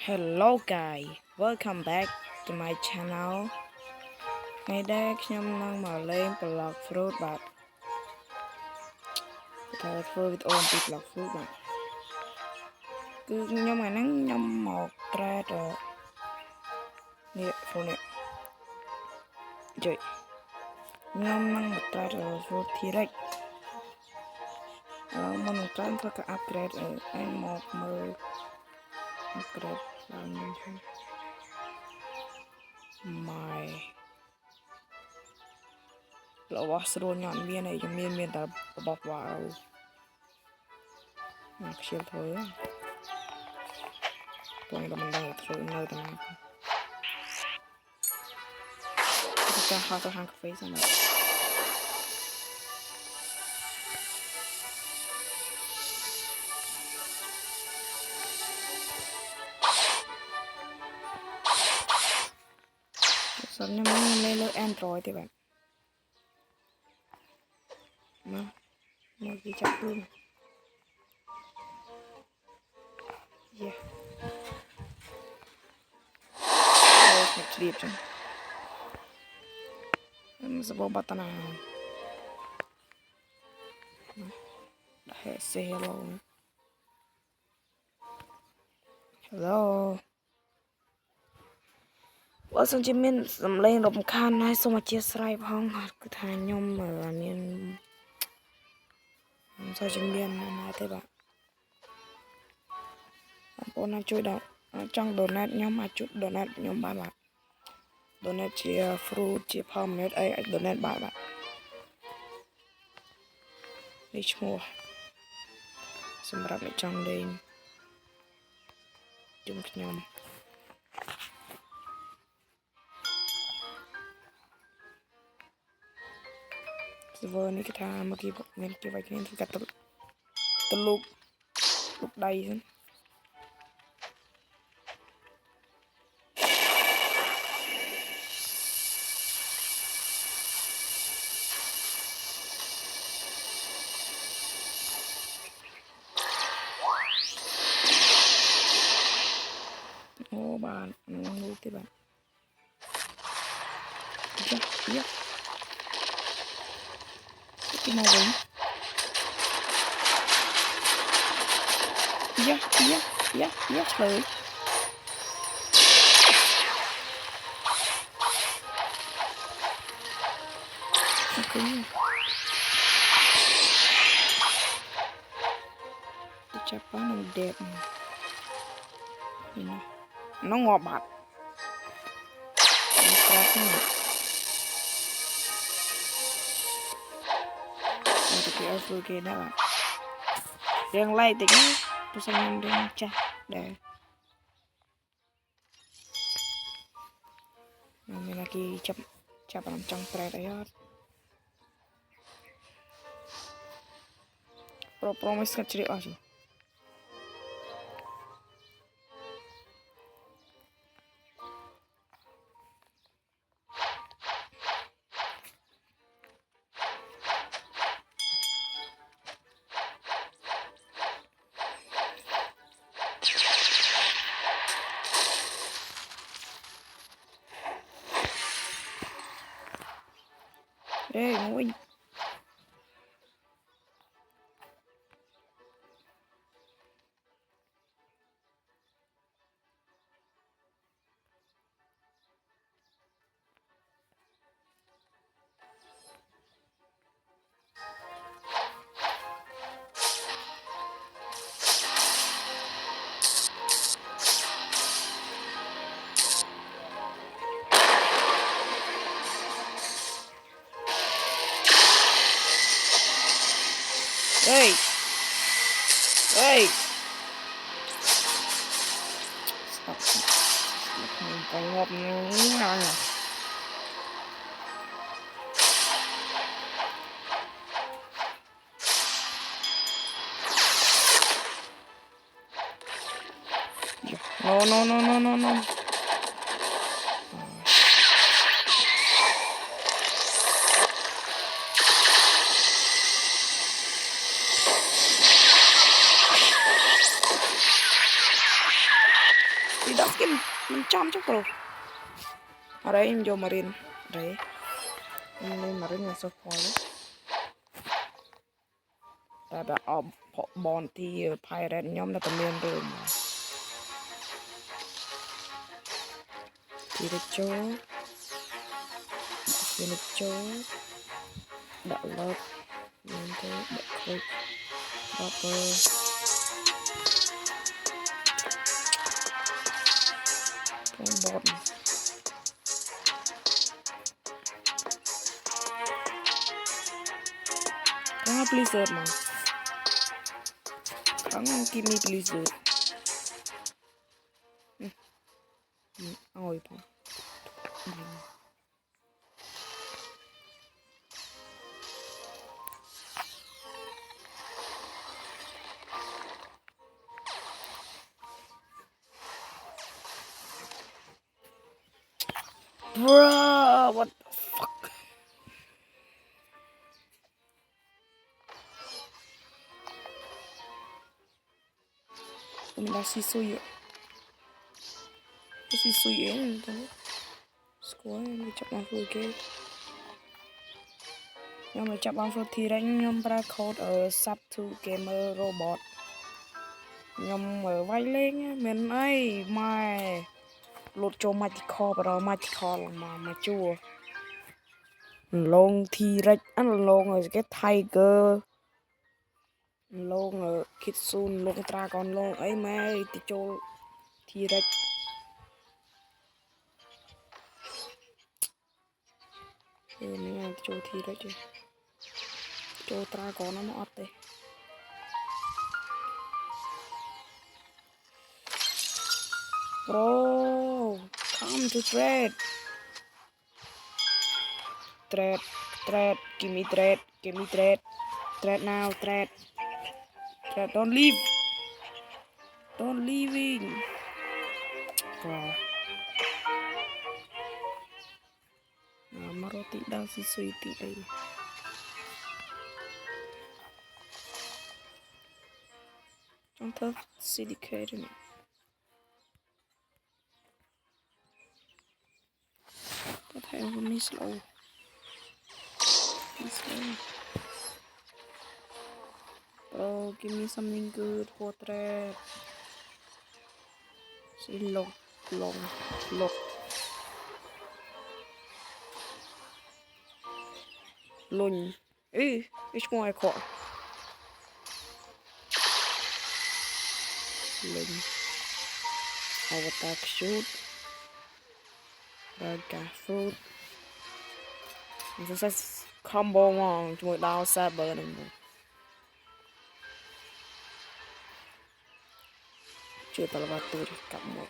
Hello guys, welcome back to my channel ថ្ងៃនេះខ្ញុំនឹងមកលេង Block Fruit បាទតែធ្វើវីដេអូអំពី Block Fruit បាទគឺខ្ញុំថ្ងៃហ្នឹងខ្ញុំមកត្រែតនេះ Fruit នេះជួយខ្ញុំនឹងមកត្រែត Fruit T-Rex ឥឡូវមុននឹងត្រែតធ្វើការ upgrade ឯងមកមើល upgrade ឡើងខ្ញុំថា my របស់ស្រួលញ៉ាំមានឯងខ្ញុំមានតែរបស់វ៉ាវខ្ជិលធ្វើពងតែមិនដឹងធ្វើនៅតែណាទៅហៅទៅហាងកាហ្វេសិនបាទសិនខ្ញុំលេងលើ Android ទេបាទមកវាចាប់ខ្លួនយ៉ាអូខ្ញុំជ្រាបចឹងសបោបាត់ណាដាក់ say hello បើសិនជាមានសំឡេងរំខានហើយសូមអធិស្ឋានផងគឺថាខ្ញុំមានសូវជំនាញណាស់ទេបាទបងប្អូនណាជួយដល់ចង់ donate ខ្ញុំអាចជួយ donate ខ្ញុំបានបាទ donate ជា fruit ជា permanent អីអាច donate បានបាទនេះឈ្មោះសម្រាប់អ្នកចង់លេងជុំខ្ញុំserver នេះគេថាមកគេមានគេវាយគ្នាគេកាត់ទៅលូកដៃហ្នឹងអូបាទនោះទេបាទយ៉ាទីមកវិញយ៉ាឆ្លើយអូខេទៅចាប់បាននឹង dead នេះnó ngọt bạt cái alpha kia đó bạn riêng lay tính tôi xem em riêng cha để mình là kia chập làm trong pre đấy hết promise cái chuyện gì đây ngồi đây đây còn ngọt nào nhỉ no ដាក់ skin មិនចំចុះប្រូអរ៉េខ្ញុំយកមករៀនរ៉េខ្ញុំមករៀនសូផលតែអបបនទី pirate ខ្ញុំនៅតែមានរឿងទីរចូលវាចូលដាក់លើកមានទៅដាក់คลิกដល់ទៅបងបតBlizzard មកខាង give me Blizzard អើយបងBruh, what the fuck? Mình đã xì xui vậy. Cái xì xui vậy này tao. Square mình chọn bằng phôi kê. Nhưng mà chọn bằng phôi thì đánh nhóm ra code ở sub to gamer robot. Nhưng mà vai lên mình ấy mai lột cho magical rồi magical mà chua. Long T-Rex ăn long rồi cái tiger long ở Kitsune long dragon long ấy mà thì cho T-Rex mình cho T-Rex chứ cho dragon nó mất đấy bro come to trade give me trade now trade don't leaving bro mà roti đang suy tí ấy trong thớt CDK rồi nè có thể không đi slow bro give me something good for trade see long lùn ê it's more core lùn avatar shoot burger fruit nó sẽ combo ngon cho một đao saber này chưa tao vào tôi cầm một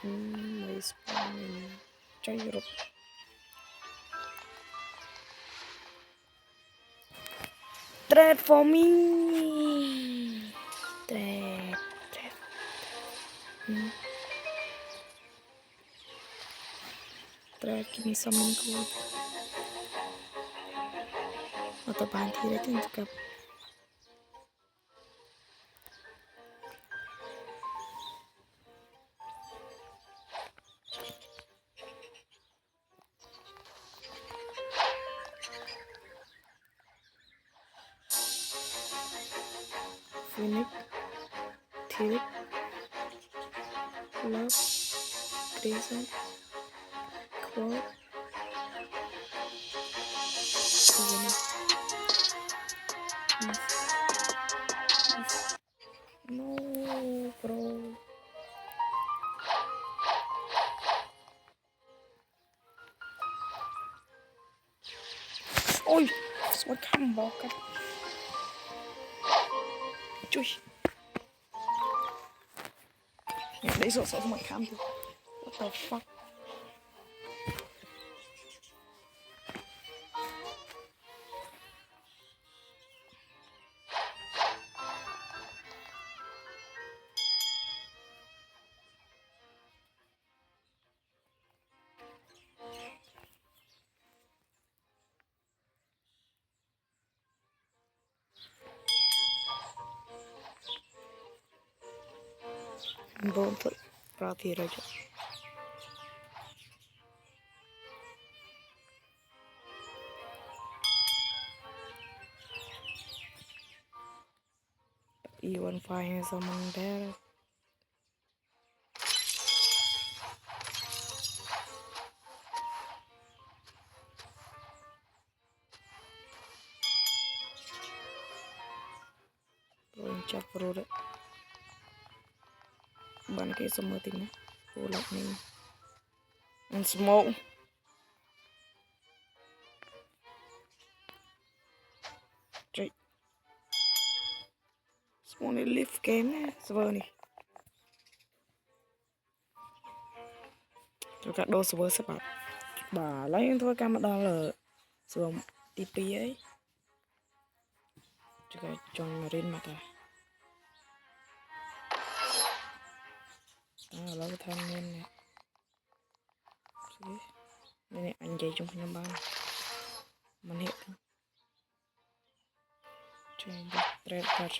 mấy spawn chơi rồi trade for me trade give me something good atau bahan tidak juga Phoenix Tilip Love Crescent Quote no bro ôi sao khăm bỏ cái chui đấy rồi sao mà khăm thì what the fuck bốn thôi ra thì rồi chứ even fine someone there rồi chặt rồi đấy bạn cái sớm mơ tính cô lọc mình and smoke chạy smoke này lift game server này cho các đô server sắp bạc bà lấy thôi cam đó là server TP ấy cho cái chọn marine mà ta là cái thằng nên này này anh dạy trong năm ba mình hiện trên trade card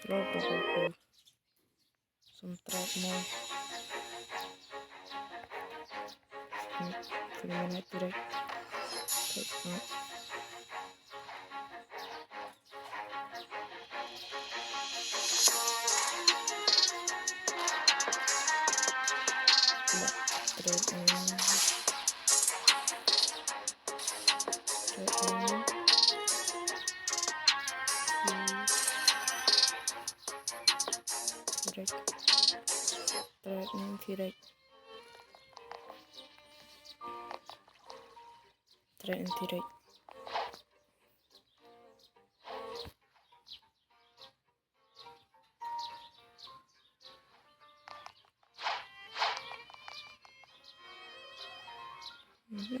lô bộ của some trade more eliminate direct take out trade direct trade direct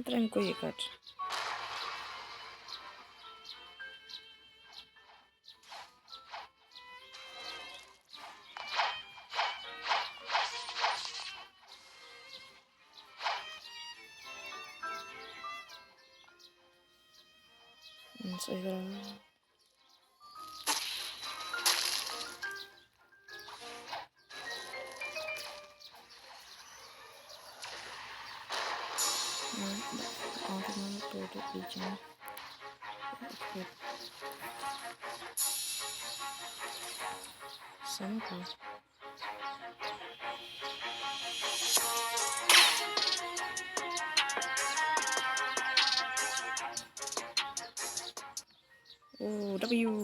tranquilo card saya produk di sini sama kan oh W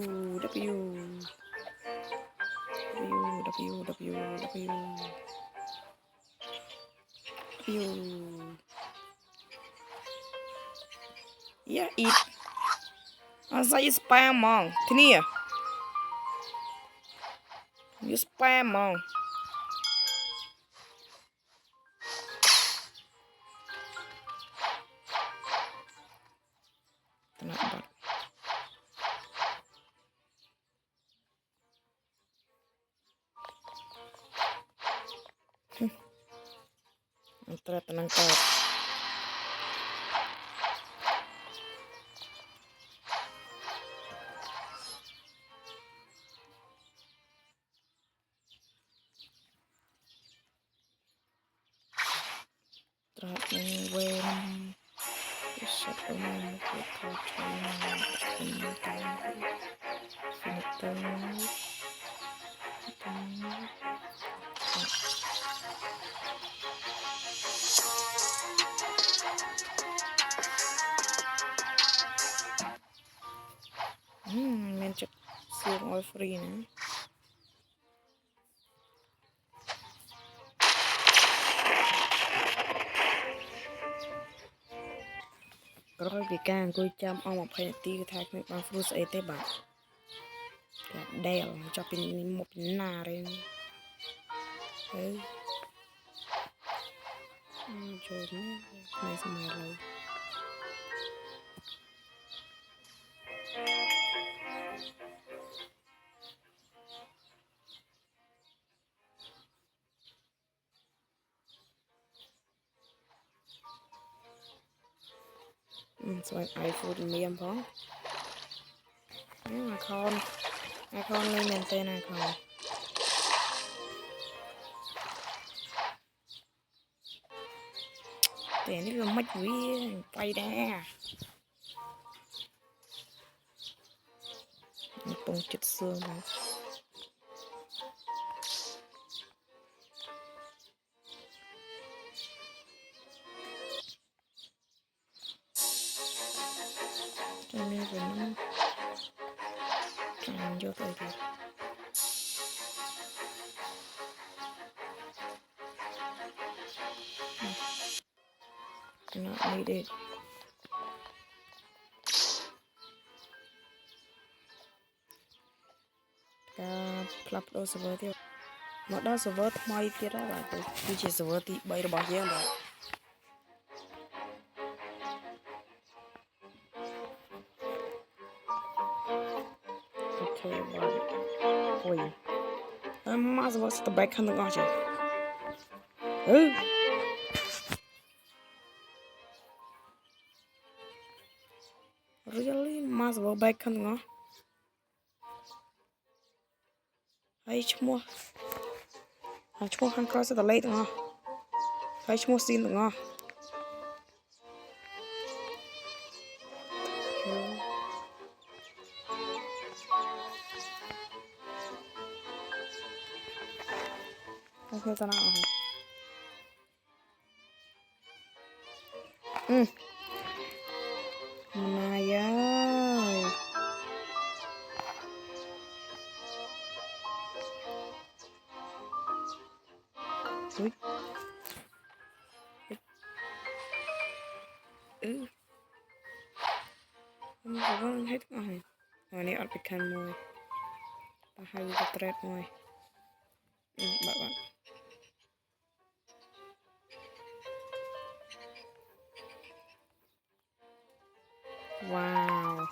yeah eat saya spam mong thế you spam mong kenapa antara tenang kau terakhir when settlement mencet siang all free nih rồi bị càng tôi chăm ông một phải tí thay cái bằng fruit ấy thế bạn đèo cho pin một pin nà đây đấy rồi này xong rồi lâu xoay iPhone miệng phó nếu mà con lên maintain icon Để nó mất với quay ra bông chích xương này. Cho nên phải nó tràn vô tới thì not needed. Plug đôi server tiếp. Một đó server thay tiết đó là tôi chỉ server thì bay được bao nhiêu rồi. Ok, rồi. Ôi. Mà server sẽ back không được ngon chứ. Really? Mà server back không được ngon. Hay chmua. Chmua khăn cross sẽ lấy được ngon. Hay chmua xin được ngon. Không sao nào hả? Này ơi. Ui. Không có hết rồi. Rồi này ọt bị khăn môi. Và hai cái thread môi. Bạn. Wow.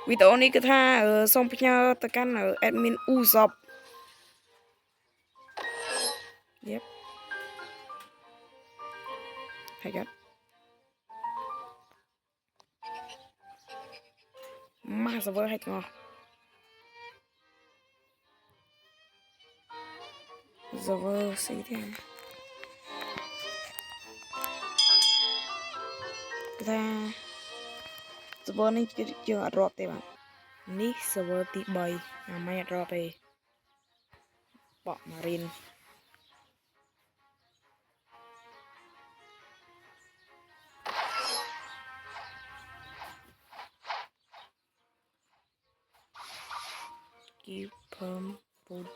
Video này cứ tha xong nhau tất cả ở admin Uzop. Yep. Hay gắt. Mà server hay ngon. Server xí thế. Kita server này chưa dropទេបាទនេះ server ទី3អាមិន drop ទេបក Marine give perm put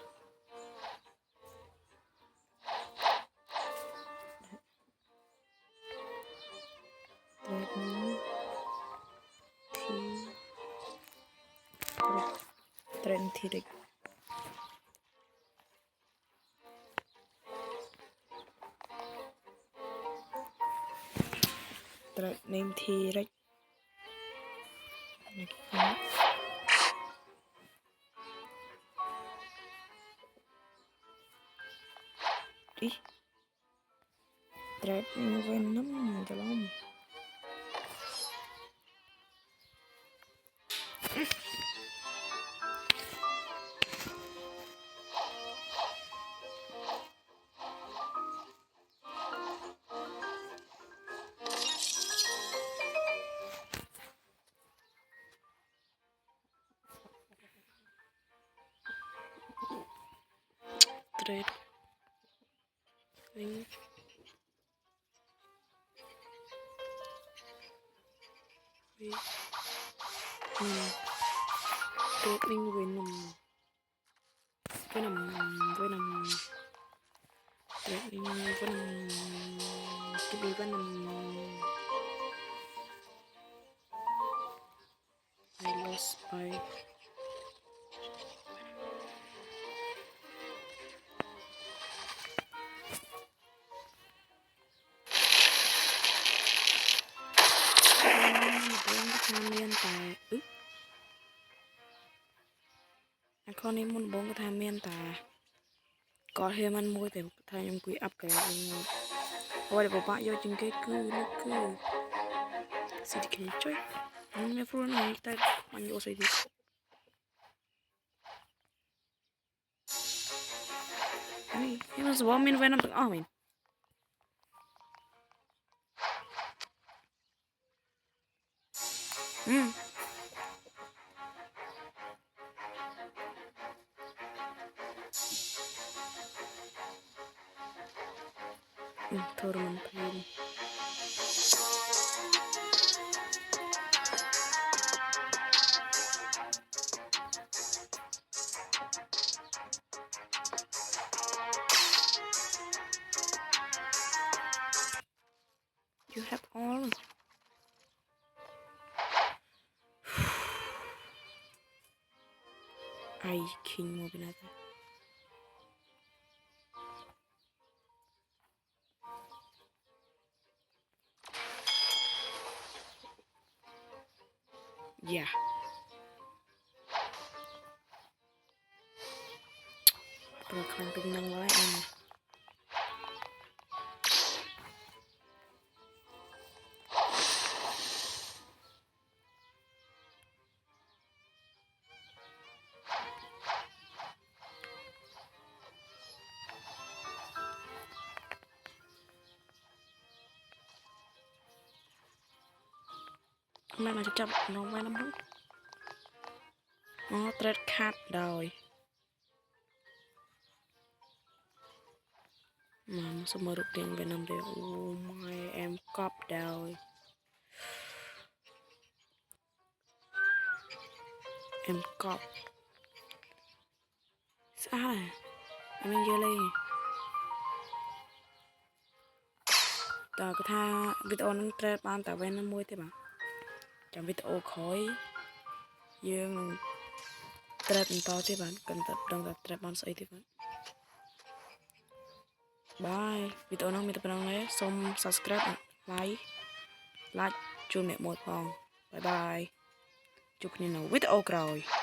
trend thì địch trend name thì địch đi trend name với nấm cho lắm trend name trending Venom trending Venom to be Venom I lost by con em muốn bốn cái tham miên ta có thêm ăn mua thì thay em quý ấp cái ôi để bạn vô chừng cái nó cứ xịt cái chơi nhưng mà phun này ta ăn vô xịt này em nó bỏ mình về năm tầng mình Tournament play. You have all. I king mo binata. Yeah. Pagkantung ng lain. Hôm nay mà chậm nó quay lắm hết. Nó trade card rồi. Mà nó sẽ mở được tiền về năm đều. Oh my, em cop rồi. Em cop. Sao này? Em đang chơi lên. Tờ có tha video nó trade ban tờ về 50 thế bạn. Trong video khói dương trade to thế bạn, cần tập đồng tập trade ban sấy thế bạn. Bye. Video nó mình tập đồng này, xong subscribe, like chụp nè một vòng. Bye bye. Chụp nhìn nào video rồi.